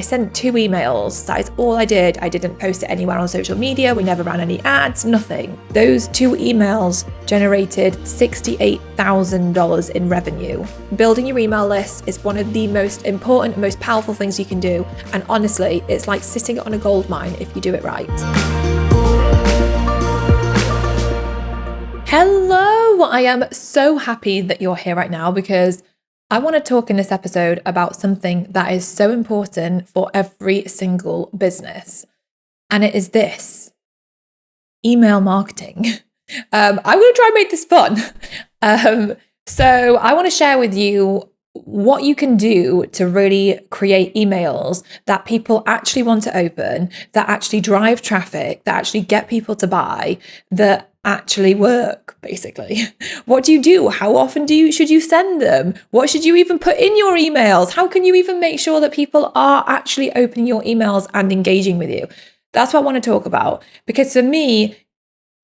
I sent 2 emails. That is all I did. I didn't post it anywhere on social media. We never ran any ads, nothing. Those 2 emails generated $68,000 in revenue. Building your email list is one of the most important and most powerful things you can do. And honestly, it's like sitting on a gold mine if you do it right. Hello, I am so happy that you're here right now because I want to talk in this episode about something that is so important for every single business. And it is this: email marketing. I'm going to try and make this fun. So I want to share with you what you can do to really create emails that people actually want to open, that actually drive traffic, that actually get people to buy, that actually work, basically. What do you do? How often should you send them? What should you even put in your emails? How can you even make sure that people are actually opening your emails and engaging with you? That's what I want to talk about, because for me,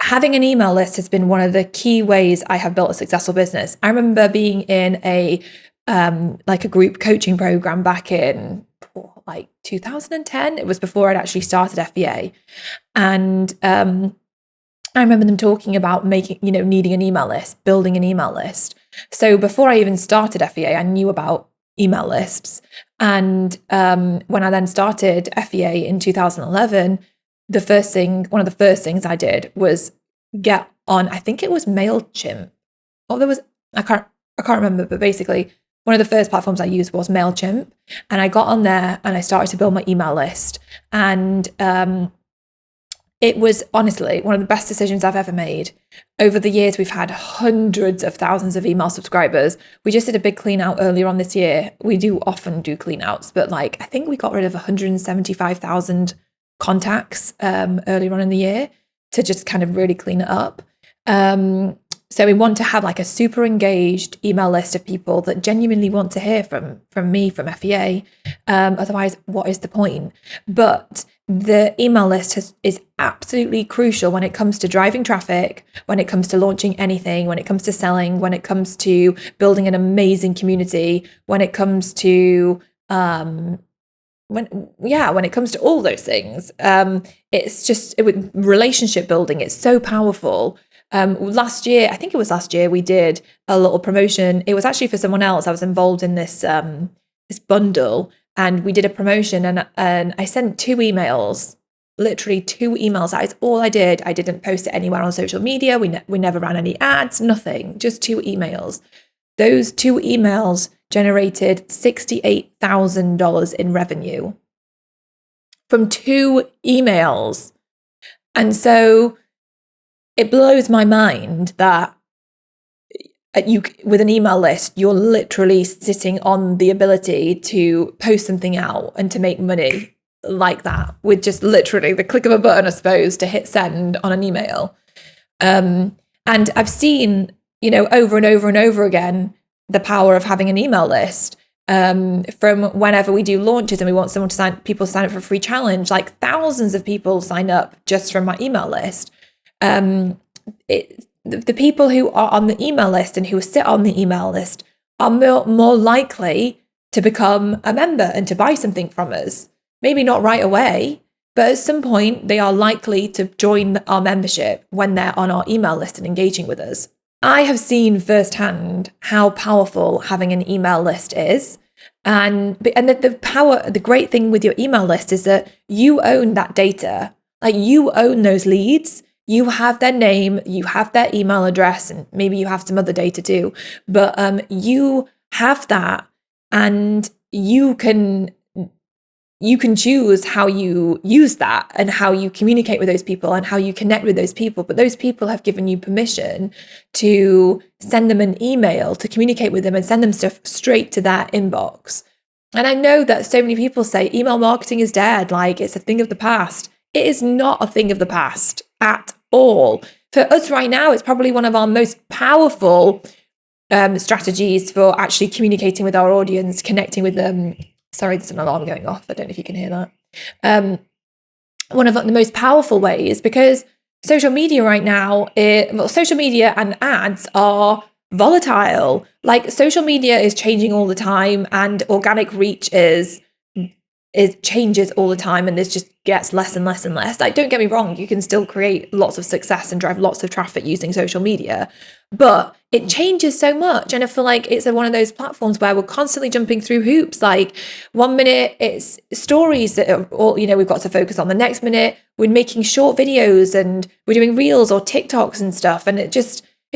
having an email list has been one of the key ways I have built a successful business. I remember being in a group coaching program back in 2010. It was before I'd actually started FBA. And I remember them talking about needing an email list, building an email list. So before I even started FBA, I knew about email lists. And when I then started FBA in 2011, one of the first things I did was get on, I think it was MailChimp. I can't remember, but basically one of the first platforms I used was MailChimp. And I got on there and I started to build my email list. And it was honestly one of the best decisions I've ever made. Over the years, we've had hundreds of thousands of email subscribers. We just did a big clean out earlier on this year. We do often do clean outs, but I think we got rid of 175,000 contacts earlier on in the year to just kind of really clean it up. So we want to have a super engaged email list of people that genuinely want to hear from me, from FBA. Otherwise, what is the point? But the email list is absolutely crucial when it comes to driving traffic, when it comes to launching anything, when it comes to selling, when it comes to building an amazing community, when it comes to when it comes to all those things. Relationship building, it's so powerful. Last year, we did a little promotion. It was actually for someone else. I was involved in this bundle, and we did a promotion, and I sent 2 emails, literally 2 emails. That is all I did. I didn't post it anywhere on social media. We never ran any ads, nothing, just 2 emails. Those 2 emails generated $68,000 in revenue from 2 emails. And so it blows my mind that with an email list, you're literally sitting on the ability to post something out and to make money like that with just literally the click of a button, I suppose, to hit send on an email. And I've seen, over and over and over again, the power of having an email list. From whenever we do launches and we want people to sign up for a free challenge, thousands of people sign up just from my email list. The people who are on the email list and who sit on the email list are more likely to become a member and to buy something from us. Maybe not right away, but at some point they are likely to join our membership when they're on our email list and engaging with us. I have seen firsthand how powerful having an email list is. And the great thing with your email list is that you own that data. You own those leads. You have their name, you have their email address, and maybe you have some other data too. But you have that, and you can choose how you use that and how you communicate with those people and how you connect with those people. But those people have given you permission to send them an email, to communicate with them and send them stuff straight to their inbox. And I know that so many people say email marketing is dead, it's a thing of the past. It is not a thing of the past at all. For us right now, it's probably one of our most powerful strategies for actually communicating with our audience, connecting with them. Sorry, there's an alarm going off. I don't know if you can hear that. One of the most powerful ways, because social media right now, social media and ads are volatile. Social media is changing all the time, and organic reach is it changes all the time, and this just gets less and less and less. Like, don't get me wrong, you can still create lots of success and drive lots of traffic using social media, but it changes so much. And I feel like it's one of those platforms where we're constantly jumping through hoops. Like, 1 minute it's stories that are all, we've got to focus on. The next minute we're making short videos and we're doing reels or TikToks and stuff. And it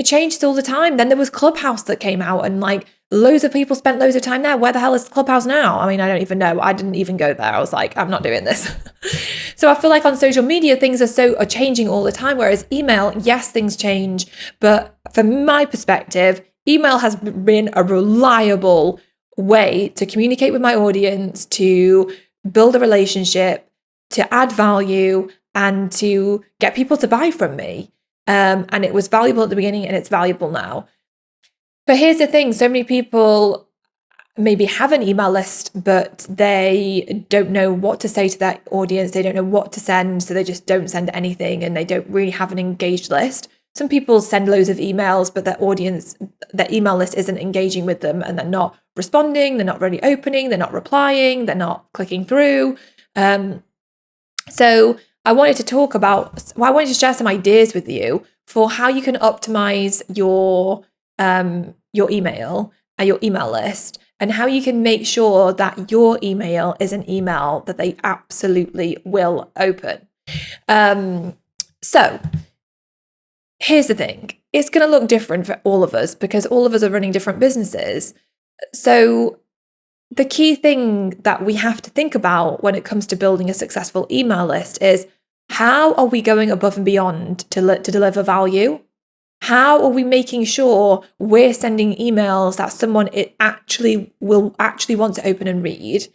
changes all the time. Then there was Clubhouse that came out, and like loads of people spent loads of time there. Where the hell is Clubhouse now? I mean, I don't even know. I didn't even go there. I was like, I'm not doing this. So I feel like on social media, things are changing all the time. Whereas email, yes, things change. But from my perspective, email has been a reliable way to communicate with my audience, to build a relationship, to add value, and to get people to buy from me. And it was valuable at the beginning, and it's valuable now. But here's the thing, so many people maybe have an email list, but they don't know what to say to their audience. They don't know what to send, so they just don't send anything, and they don't really have an engaged list. Some people send loads of emails, but their email list isn't engaging with them, and they're not responding, they're not really opening, they're not replying, they're not clicking through. So I wanted to share some ideas with you for how you can optimize your email and your email list, and how you can make sure that your email is an email that they absolutely will open. So here's the thing. It's going to look different for all of us because all of us are running different businesses. So the key thing that we have to think about when it comes to building a successful email list is, how are we going above and beyond to deliver value? How are we making sure we're sending emails that someone will want to open and read,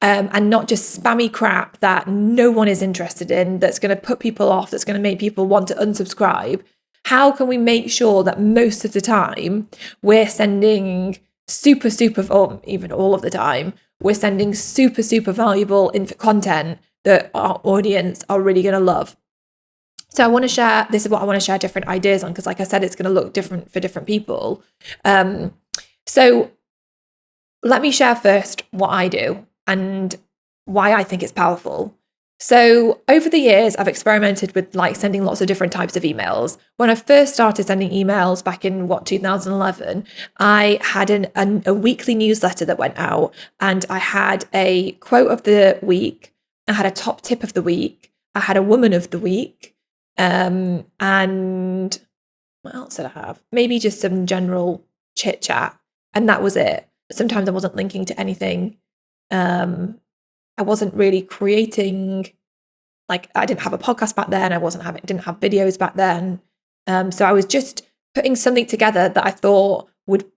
and not just spammy crap that no one is interested in, that's going to put people off, that's going to make people want to unsubscribe? How can we make sure that most of the time we're sending super, or even all of the time, we're sending super, super valuable content that our audience are really going to love? So this is what I want to share different ideas on, because like I said, it's going to look different for different people. So let me share first what I do and why I think it's powerful. So over the years, I've experimented with like sending lots of different types of emails. When I first started sending emails back in 2011, I had a weekly newsletter that went out, and I had a quote of the week, I had a top tip of the week, I had a woman of the week, and what else did I have? Maybe just some general chit chat, and that was it. Sometimes I wasn't linking to anything. I wasn't really creating, like I didn't have a podcast back then. Didn't have videos back then. So I was just putting something together that I thought would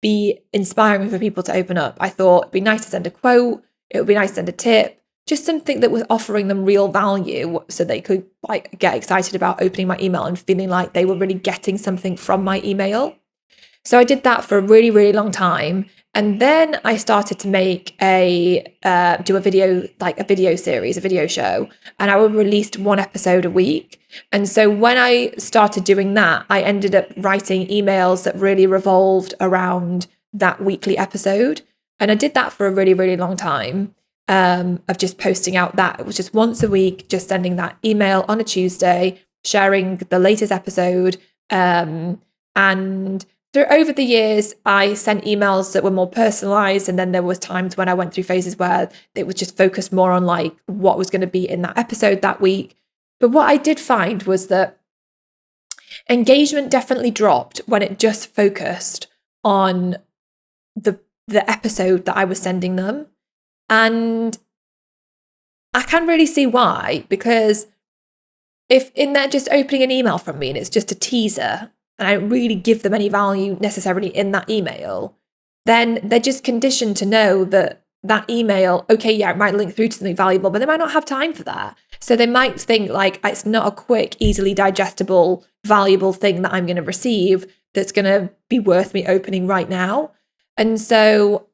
be inspiring for people to open up. I thought it'd be nice to send a quote. It would be nice to send a tip, just something that was offering them real value, so they could like get excited about opening my email and feeling like they were really getting something from my email. So I did that for a really, really long time. And then I started to make do a video series, a video show, and I would release one episode a week. And so when I started doing that, I ended up writing emails that really revolved around that weekly episode. And I did that for a really, really long time, of just posting out that. It was just once a week, just sending that email on a Tuesday, sharing the latest episode. And over the years, I sent emails that were more personalized, and then there was times when I went through phases where it was just focused more on like what was going to be in that episode that week. But what I did find was that engagement definitely dropped when it just focused on the episode that I was sending them. And I can really see why, because if in there just opening an email from me and it's just a teaser, and I don't really give them any value necessarily in that email, then they're just conditioned to know that email, okay, yeah, it might link through to something valuable, but they might not have time for that. So they might think like it's not a quick, easily digestible, valuable thing that I'm going to receive that's going to be worth me opening right now. And so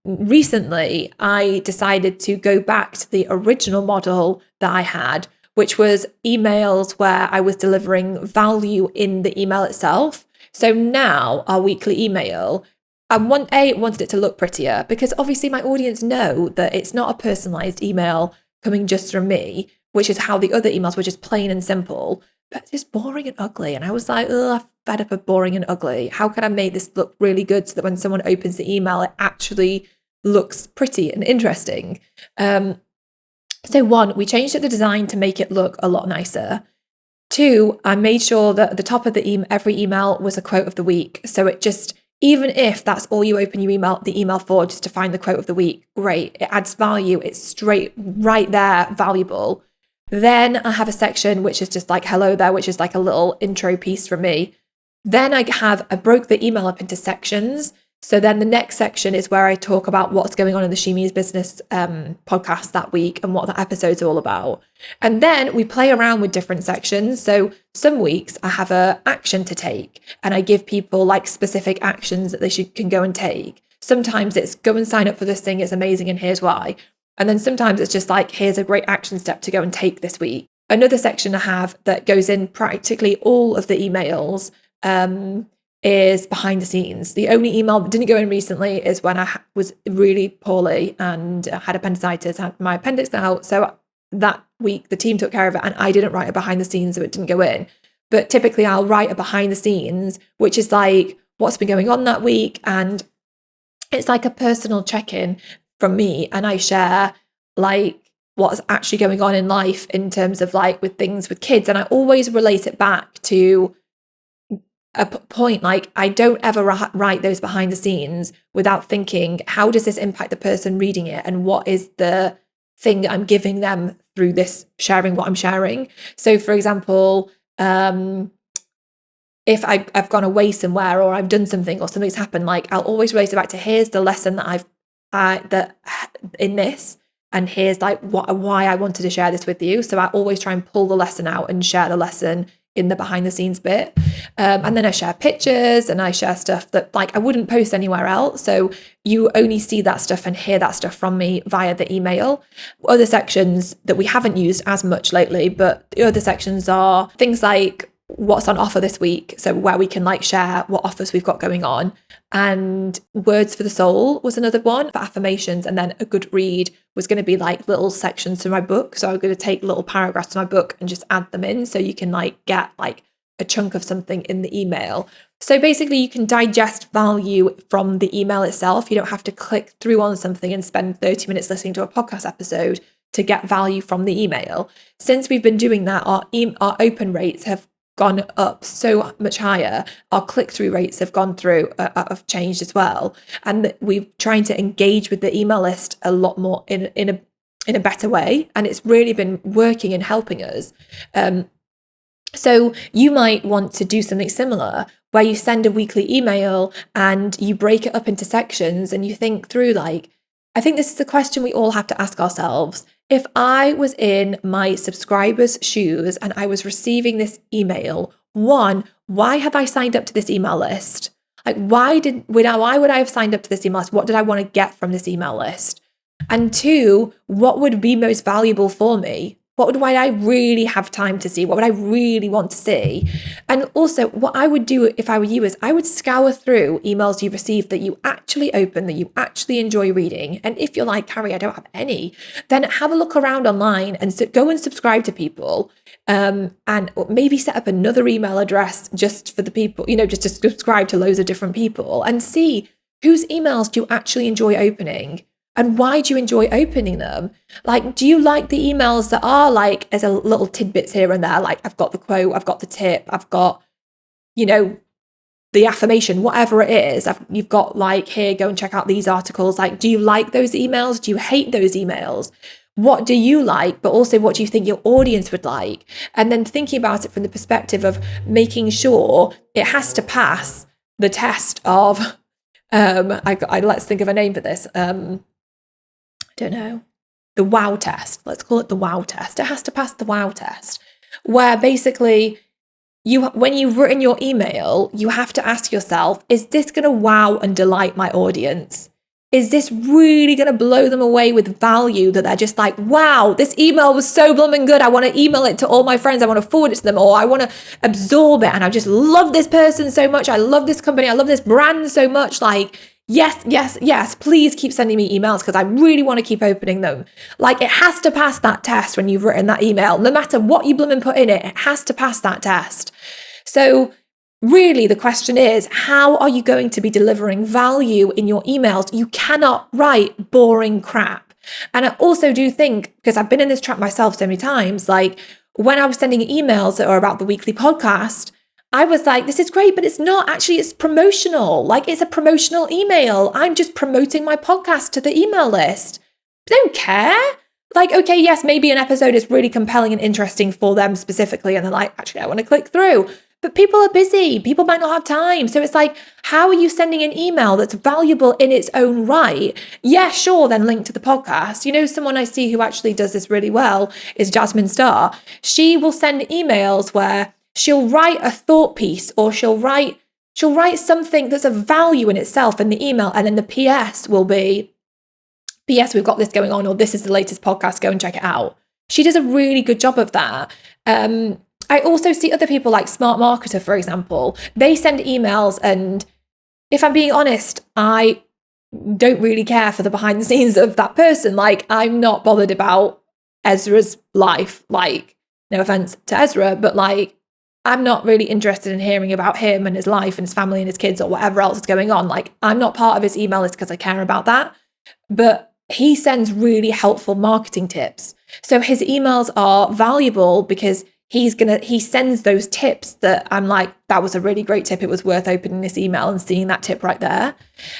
recently I decided to go back to the original model that I had, which was emails where I was delivering value in the email itself. So now our weekly email wanted it to look prettier, because obviously my audience know that it's not a personalized email coming just from me, which is how the other emails were, just plain and simple, but just boring and ugly. And I was like, oh, I'm fed up of boring and ugly. How can I make this look really good so that when someone opens the email, it actually looks pretty and interesting? So one, we changed the design to make it look a lot nicer. Two, I made sure that at the top of every email was a quote of the week. So it just, even if that's all you open the email for, just to find the quote of the week, great. It adds value. It's straight right there, valuable. Then I have a section which is just like hello there, which is like a little intro piece from me. Then I broke the email up into sections. So then the next section is where I talk about what's going on in the She Me's Business podcast that week and what the episode's all about. And then we play around with different sections. So some weeks I have an action to take and I give people like specific actions that they can go and take. Sometimes it's go and sign up for this thing, it's amazing and here's why. And then sometimes it's just like, here's a great action step to go and take this week. Another section I have that goes in practically all of the emails is behind the scenes. The only email that didn't go in recently is when I was really poorly and had appendicitis, had my appendix out. So that week the team took care of it and I didn't write a behind the scenes, so it didn't go in. But typically I'll write a behind the scenes, which is like what's been going on that week. And it's like a personal check-in from me. And I share like what's actually going on in life in terms of like with things with kids. And I always relate it back to a point, like I don't ever write those behind the scenes without thinking, how does this impact the person reading it? And what is the thing I'm giving them through this sharing what I'm sharing? So for example, if I've gone away somewhere or I've done something or something's happened, like I'll always relate it back to here's the lesson that that in this, and here's like why I wanted to share this with you. So I always try and pull the lesson out and share the lesson in the behind the scenes bit. And then I share pictures and I share stuff that like I wouldn't post anywhere else. So you only see that stuff and hear that stuff from me via the email. Other sections that we haven't used as much lately, but the other sections are things like what's on offer this week. So where we can like share what offers we've got going on. And words for the soul was another one for affirmations. And then a good read was going to be like little sections to my book. So I'm going to take little paragraphs to my book and just add them in. So you can like get like a chunk of something in the email. So basically you can digest value from the email itself. You don't have to click through on something and spend 30 minutes listening to a podcast episode to get value from the email. Since we've been doing that, our open rates have gone up so much higher. Our click-through rates have have changed as well. And we're trying to engage with the email list a lot more in a better way. And it's really been working and helping us. So you might want to do something similar where you send a weekly email and you break it up into sections and you think through like, I think this is the question we all have to ask ourselves. If I was in my subscribers' shoes and I was receiving this email, one, why have I signed up to this email list? Like, why would I have signed up to this email list? What did I want to get from this email list? And two, what would be most valuable for me? What would I really have time to see? What would I really want to see? And also what I would do if I were you is I would scour through emails you've received that you actually open, that you actually enjoy reading. And if you're like, Carrie, I don't have any, then have a look around online and go and subscribe to people. And maybe set up another email address just for the people, just to subscribe to loads of different people and see whose emails do you actually enjoy opening. And why do you enjoy opening them? Like, do you like the emails that are like, as a little tidbits here and there, like I've got the quote, I've got the tip, I've got, the affirmation, whatever it is, you've got like, here, go and check out these articles. Like, do you like those emails? Do you hate those emails? What do you like? But also what do you think your audience would like? And then thinking about it from the perspective of making sure it has to pass the test of, let's think of a name for this. Don't know, the wow test. Let's call it the wow test. It has to pass the wow test, where basically when you've written your email, you have to ask yourself, is this going to wow and delight my audience? Is this really going to blow them away with value that they're just like, wow, this email was so blooming good. I want to email it to all my friends. I want to forward it to them, or I want to absorb it. And I just love this person so much. I love this company. I love this brand so much. Like, yes, yes, yes, please keep sending me emails because I really want to keep opening them. Like, it has to pass that test when you've written that email. No matter what you blooming put in it, it has to pass that test. So really, the question is, how are you going to be delivering value in your emails? You cannot write boring crap. And I also do think, because I've been in this trap myself so many times, like when I was sending emails that are about the weekly podcast, I was like, this is great, but it's not actually, it's promotional. Like, it's a promotional email. I'm just promoting my podcast to the email list. They don't care. Like, okay, yes, maybe an episode is really compelling and interesting for them specifically. And they're like, actually, I want to click through. But people are busy. People might not have time. So it's like, how are you sending an email that's valuable in its own right? Yeah, sure, then link to the podcast. You know, someone I see who actually does this really well is Jasmine Starr. She will send emails where she'll write a thought piece, or she'll write something that's of value in itself in the email. And then the PS will be, PS, we've got this going on, or this is the latest podcast, go and check it out. She does a really good job of that. I also see other people like Smart Marketer, for example. They send emails, and if I'm being honest, I don't really care for the behind the scenes of that person. Like, I'm not bothered about Ezra's life. Like, no offense to Ezra, but like, I'm not really interested in hearing about him and his life and his family and his kids or whatever else is going on. Like, I'm not part of his email list because I care about that. But he sends really helpful marketing tips. So his emails are valuable because he sends those tips that I'm like, that was a really great tip. It was worth opening this email and seeing that tip right there.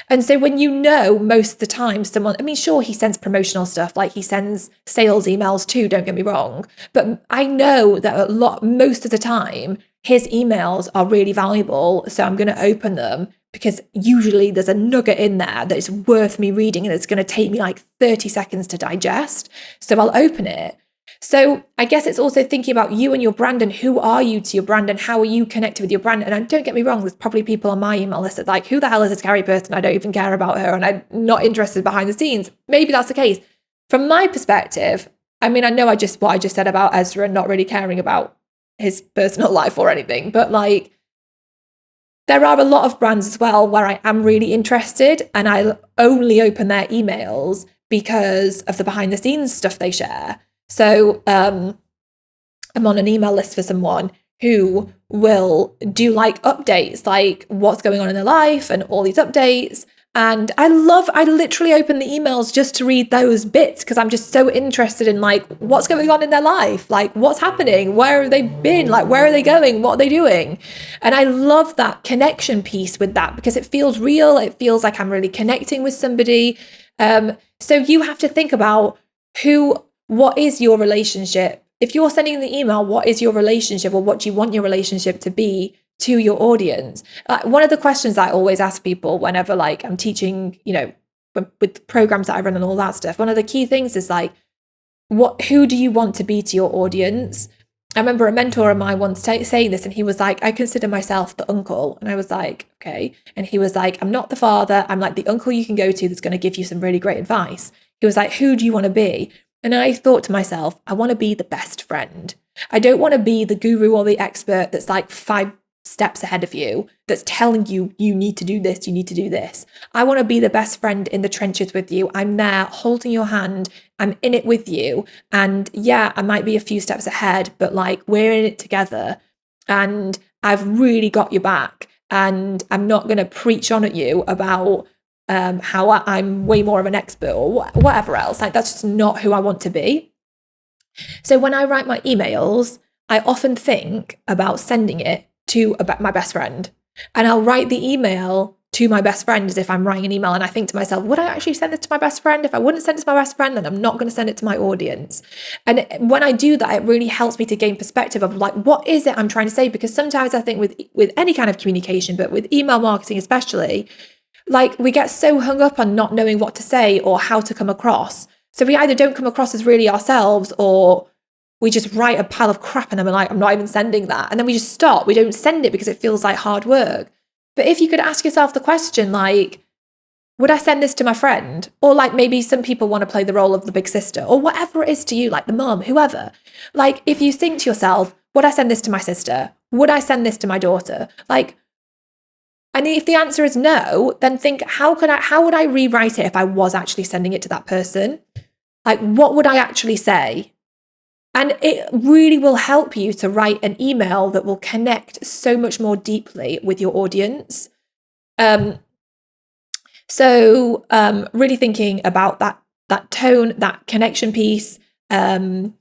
And so when you know, most of the time someone, I mean, sure, he sends promotional stuff, like he sends sales emails too, don't get me wrong. But I know that most of the time, his emails are really valuable. So I'm going to open them because usually there's a nugget in there that is worth me reading and it's going to take me like 30 seconds to digest. So I'll open it. So I guess it's also thinking about you and your brand, and who are you to your brand, and how are you connected with your brand. And don't get me wrong, there's probably people on my email list that like, who the hell is this Carrie person? I don't even care about her and I'm not interested behind the scenes. Maybe that's the case. From my perspective, I mean, I know what I just said about Ezra and not really caring about his personal life or anything, but like, there are a lot of brands as well where I am really interested and I only open their emails because of the behind the scenes stuff they share. So I'm on an email list for someone who will do like updates, like what's going on in their life and all these updates. And I literally open the emails just to read those bits because I'm just so interested in like what's going on in their life, like what's happening, where have they been, like where are they going, what are they doing? And I love that connection piece with that because it feels real. It feels like I'm really connecting with somebody. So you have to think about what is your relationship? If you're sending the email, what is your relationship, or what do you want your relationship to be to your audience? One of the questions I always ask people whenever like I'm teaching, you know, with programs that I run and all that stuff, one of the key things is like, who do you want to be to your audience? I remember a mentor of mine once saying this, and he was like, I consider myself the uncle. And I was like, okay. And he was like, I'm not the father. I'm like the uncle you can go to that's going to give you some really great advice. He was like, who do you want to be? And I thought to myself, I want to be the best friend. I don't want to be the guru or the expert that's like 5 steps ahead of you, that's telling you, you need to do this, you need to do this. I want to be the best friend in the trenches with you. I'm there holding your hand. I'm in it with you. And yeah, I might be a few steps ahead, but like we're in it together. And I've really got your back. And I'm not going to preach on at you about how I'm way more of an expert or whatever else. Like that's just not who I want to be. So when I write my emails, I often think about sending it to my best friend, and I'll write the email to my best friend as if I'm writing an email. And I think to myself, would I actually send this to my best friend? If I wouldn't send it to my best friend, then I'm not going to send it to my audience. And when I do that, it really helps me to gain perspective of like, what is it I'm trying to say? Because sometimes I think with any kind of communication, but with email marketing especially, like we get so hung up on not knowing what to say or how to come across. So we either don't come across as really ourselves, or we just write a pile of crap and I'm like, I'm not even sending that. And then we just stop. We don't send it because it feels like hard work. But if you could ask yourself the question, like, would I send this to my friend? Or like maybe some people want to play the role of the big sister or whatever it is to you, like the mom, whoever. Like if you think to yourself, would I send this to my sister? Would I send this to my daughter? Like, And if the answer is no, then think, how would I rewrite it if I was actually sending it to that person? Like, what would I actually say? And it really will help you to write an email that will connect so much more deeply with your audience. So really thinking about that tone, that connection piece, and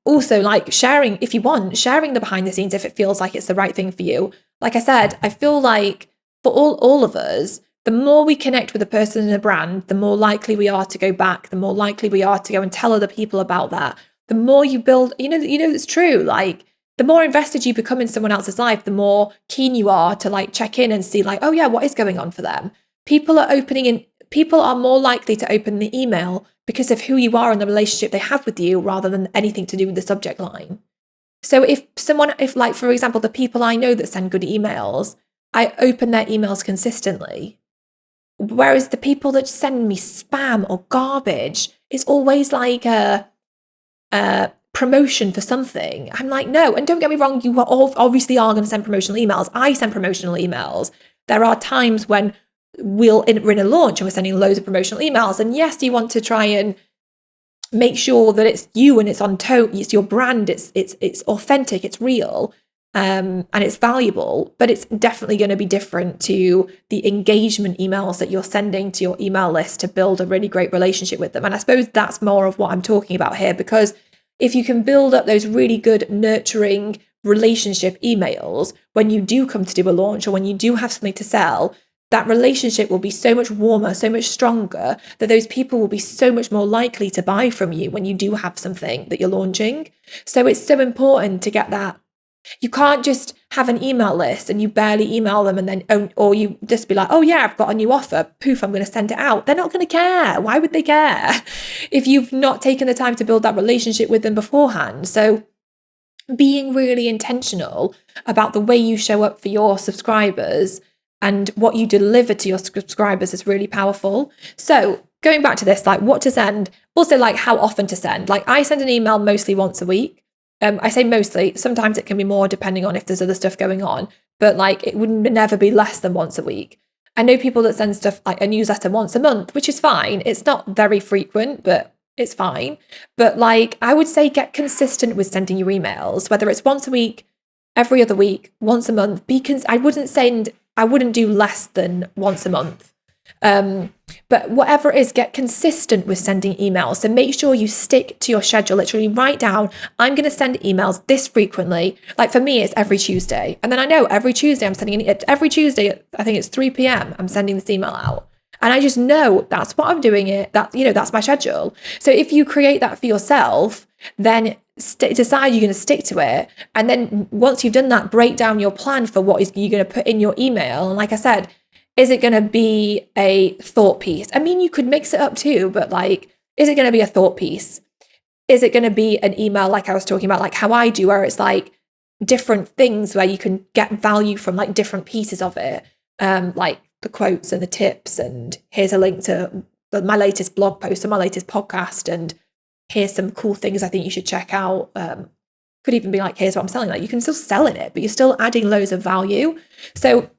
also like sharing, if you want, sharing the behind the scenes if it feels like it's the right thing for you. Like I said, I feel like for all of us, the more we connect with a person and a brand, the more likely we are to go back, the more likely we are to go and tell other people about that. The more you build, it's true. Like, the more invested you become in someone else's life, the more keen you are to like check in and see like, oh yeah, what is going on for them? People are more likely to open the email because of who you are and the relationship they have with you rather than anything to do with the subject line. So if like, for example, the people I know that send good emails, I open their emails consistently. Whereas the people that send me spam or garbage, it's always like a promotion for something. I'm like, no. And don't get me wrong, you obviously are going to send promotional emails. I send promotional emails. There are times when we're in a launch and we're sending loads of promotional emails. And yes, you want to try and make sure that it's you and it's on tone, it's your brand, it's authentic, it's real, and it's valuable, but it's definitely going to be different to the engagement emails that you're sending to your email list to build a really great relationship with them. And I suppose that's more of what I'm talking about here, because if you can build up those really good nurturing relationship emails when you do come to do a launch or when you do have something to sell, that relationship will be so much warmer, so much stronger, that those people will be so much more likely to buy from you when you do have something that you're launching. So it's so important to get that. You can't just have an email list and you barely email them and then, or you just be like, oh yeah, I've got a new offer, poof, I'm going to send it out. They're not going to care. Why would they care if you've not taken the time to build that relationship with them beforehand? So being really intentional about the way you show up for your subscribers and what you deliver to your subscribers is really powerful. So going back to this, like what to send, also like how often to send. Like I send an email mostly once a week. I say mostly, sometimes it can be more depending on if there's other stuff going on, but like it would never be less than once a week. I know people that send stuff like a newsletter once a month, which is fine. It's not very frequent, but it's fine. But like I would say get consistent with sending your emails, whether it's once a week, every other week, once a month. I wouldn't do less than once a month. But whatever it is, get consistent with sending emails. So make sure you stick to your schedule. Literally write down, I'm going to send emails this frequently. Like for me, it's every Tuesday. And then I know every Tuesday I'm sending it. Every Tuesday, I think it's 3 p.m. I'm sending this email out. And I just know that's what I'm doing it. That's my schedule. So if you create that for yourself, then decide you're going to stick to it. And then once you've done that, break down your plan for what you're going to put in your email. And like I said, is it going to be a thought piece? I mean, you could mix it up too, but like, is it going to be a thought piece? Is it going to be an email like I was talking about, like how I do, where it's like different things where you can get value from like different pieces of it, like the quotes and the tips, and here's a link to my latest blog post and my latest podcast, and here's some cool things I think you should check out. Could even be like, here's what I'm selling. Like you can still sell in it, but you're still adding loads of value. So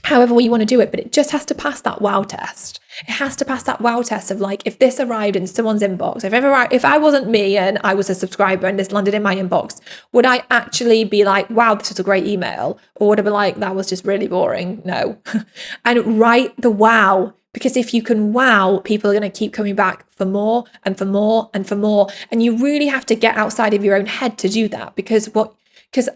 however way you want to do it, but it just has to pass that wow test. It has to pass that wow test of like, if this arrived in someone's inbox, if I wasn't me and I was a subscriber and this landed in my inbox, would I actually be like, wow, this was a great email? Or would I be like, that was just really boring? No. And write the wow, because if you can wow, people are going to keep coming back for more and for more and for more. And you really have to get outside of your own head to do that, because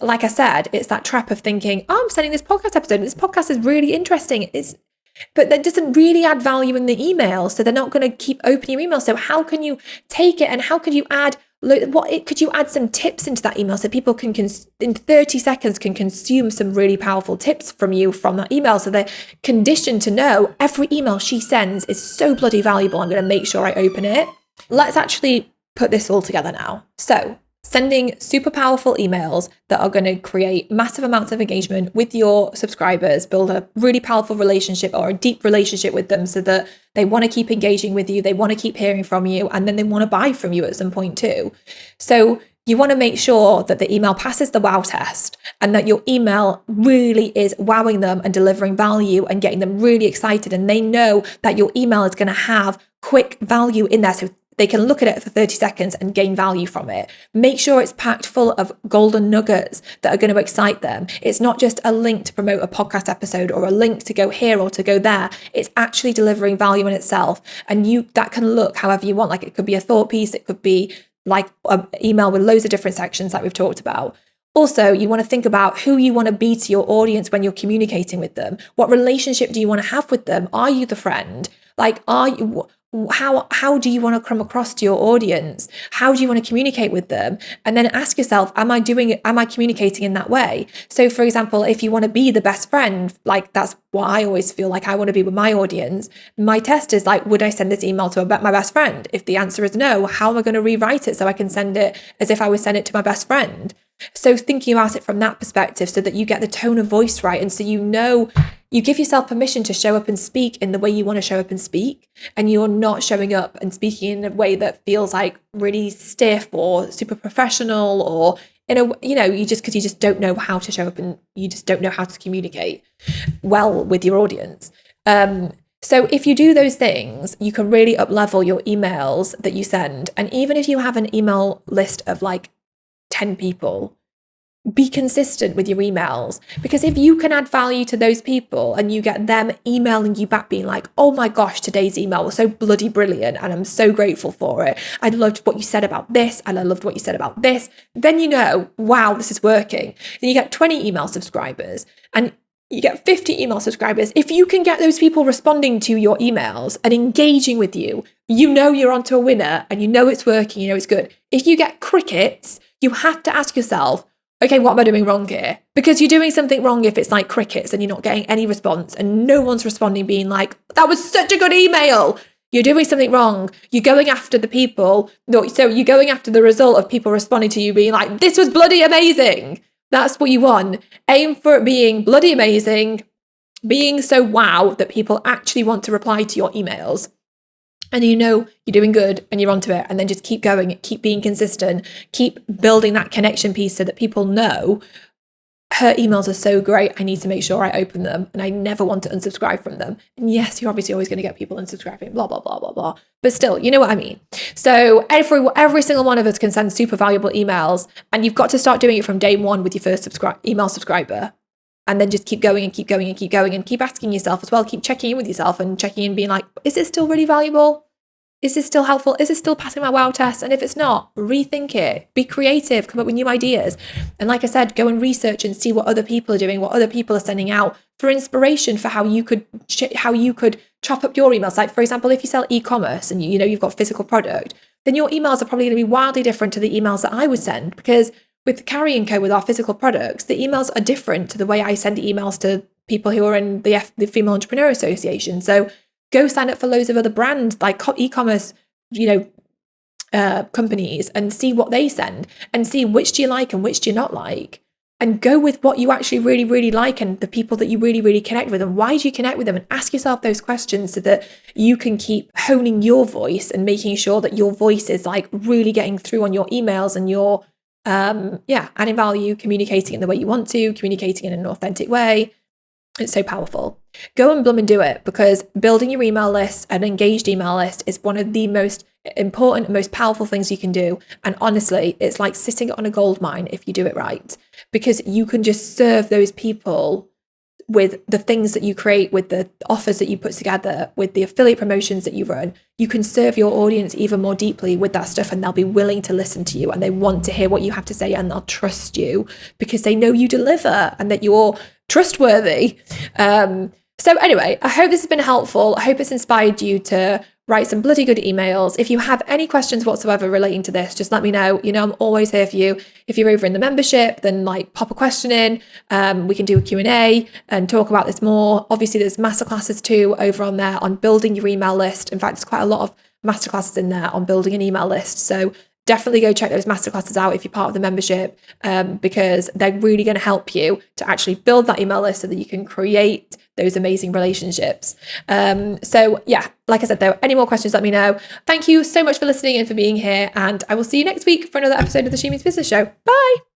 like I said, it's that trap of thinking, oh, I'm sending this podcast episode. This podcast is really interesting. But that doesn't really add value in the email. So they're not going to keep opening your email. So how can you take it and how could you add, could you add some tips into that email so people can, in 30 seconds, can consume some really powerful tips from you from that email. So they're conditioned to know every email she sends is so bloody valuable. I'm going to make sure I open it. Let's actually put this all together now. So sending super powerful emails that are going to create massive amounts of engagement with your subscribers, build a really powerful relationship or a deep relationship with them so that they want to keep engaging with you, they want to keep hearing from you, and then they want to buy from you at some point too. So You want to make sure that the email passes the wow test and that your email really is wowing them and delivering value and getting them really excited. And they know that your email is going to have quick value in there, so they can look at it for 30 seconds and gain value from it. Make sure it's packed full of golden nuggets that are going to excite them. It's not just a link to promote a podcast episode or a link to go here or to go there. It's actually delivering value in itself. And that can look however you want. Like, it could be a thought piece. It could be like an email with loads of different sections like we've talked about. Also, you want to think about who you want to be to your audience when you're communicating with them. What relationship do you want to have with them? Are you the friend? Like, how do you want to come across to your audience? How do you want to communicate with them? And then ask yourself, am I communicating in that way? So for example, if you want to be the best friend, like that's what I always feel like I want to be with my audience. My test is like, would I send this email to my best friend? If the answer is no, how am I going to rewrite it so I can send it as if I would send it to my best friend? So thinking about it from that perspective so that you get the tone of voice right. And so you give yourself permission to show up and speak in the way you want to show up and speak. And you're not showing up and speaking in a way that feels like really stiff or super professional or because you just don't know how to show up and you just don't know how to communicate well with your audience. So if you do those things, you can really up-level your emails that you send. And even if you have an email list of like 10 people, be consistent with your emails, because if you can add value to those people and you get them emailing you back being like, oh my gosh, today's email was so bloody brilliant and I'm so grateful for it. I loved what you said about this and I loved what you said about this. Then you know, wow, this is working. Then you get 20 email subscribers and you get 50 email subscribers. If you can get those people responding to your emails and engaging with you, you know you're onto a winner and you know it's working, you know it's good. If you get crickets, you have to ask yourself, okay, what am I doing wrong here? Because you're doing something wrong if it's like crickets and you're not getting any response and no one's responding being like, that was such a good email. You're doing something wrong. You're going after the people. So you're going after the result of people responding to you being like, this was bloody amazing. That's what you want. Aim for it being bloody amazing, being so wow that people actually want to reply to your emails. And you know you're doing good and you're onto it. And then just keep going, keep being consistent, keep building that connection piece so that people know her emails are so great. I need to make sure I open them and I never want to unsubscribe from them. And yes, you're obviously always going to get people unsubscribing, blah, blah, blah, blah, blah. But still, you know what I mean? So every single one of us can send super valuable emails, and you've got to start doing it from day one with your first email subscriber. And then just keep going and keep going and keep going and keep asking yourself as well. Keep checking in with yourself and checking in being like, is it still really valuable? Is this still helpful? Is it still passing my wow test? And if it's not, rethink it. Be creative, come up with new ideas. And like I said, go and research and see what other people are doing, what other people are sending out for inspiration for how you could chop up your emails. Like, for example, if you sell e-commerce and you know you've got physical product, then your emails are probably going to be wildly different to the emails that I would send, because with Carrie & Co, with our physical products, the emails are different to the way I send emails to people who are in the Female Entrepreneur Association. So go sign up for loads of other brands like e-commerce, companies, and see what they send and see which do you like and which do you not like, and go with what you actually really, really like and the people that you really, really connect with. And why do you connect with them? And ask yourself those questions so that you can keep honing your voice and making sure that your voice is like really getting through on your emails and you're adding value, communicating in the way you want to, communicating in an authentic way. It's so powerful. Go and bloom and do it, because building your email list, an engaged email list, is one of the most important and most powerful things you can do. And honestly, it's like sitting on a gold mine if you do it right, because you can just serve those people with the things that you create, with the offers that you put together, with the affiliate promotions that you run. You can serve your audience even more deeply with that stuff, and they'll be willing to listen to you and they want to hear what you have to say, and they'll trust you because they know you deliver and that you're trustworthy. So anyway, I hope this has been helpful. I hope it's inspired you to write some bloody good emails. If you have any questions whatsoever relating to this, just let me know. You know, I'm always here for you. If you're over in the membership, then like pop a question in. We can do a Q&A and talk about this more. Obviously, there's masterclasses too over on there on building your email list. In fact, there's quite a lot of masterclasses in there on building an email list. So definitely go check those masterclasses out if you're part of the membership, because they're really going to help you to actually build that email list so that you can create those amazing relationships. So yeah, like I said, though, any more questions, let me know. Thank you so much for listening and for being here. And I will see you next week for another episode of the She Means Business Show. Bye.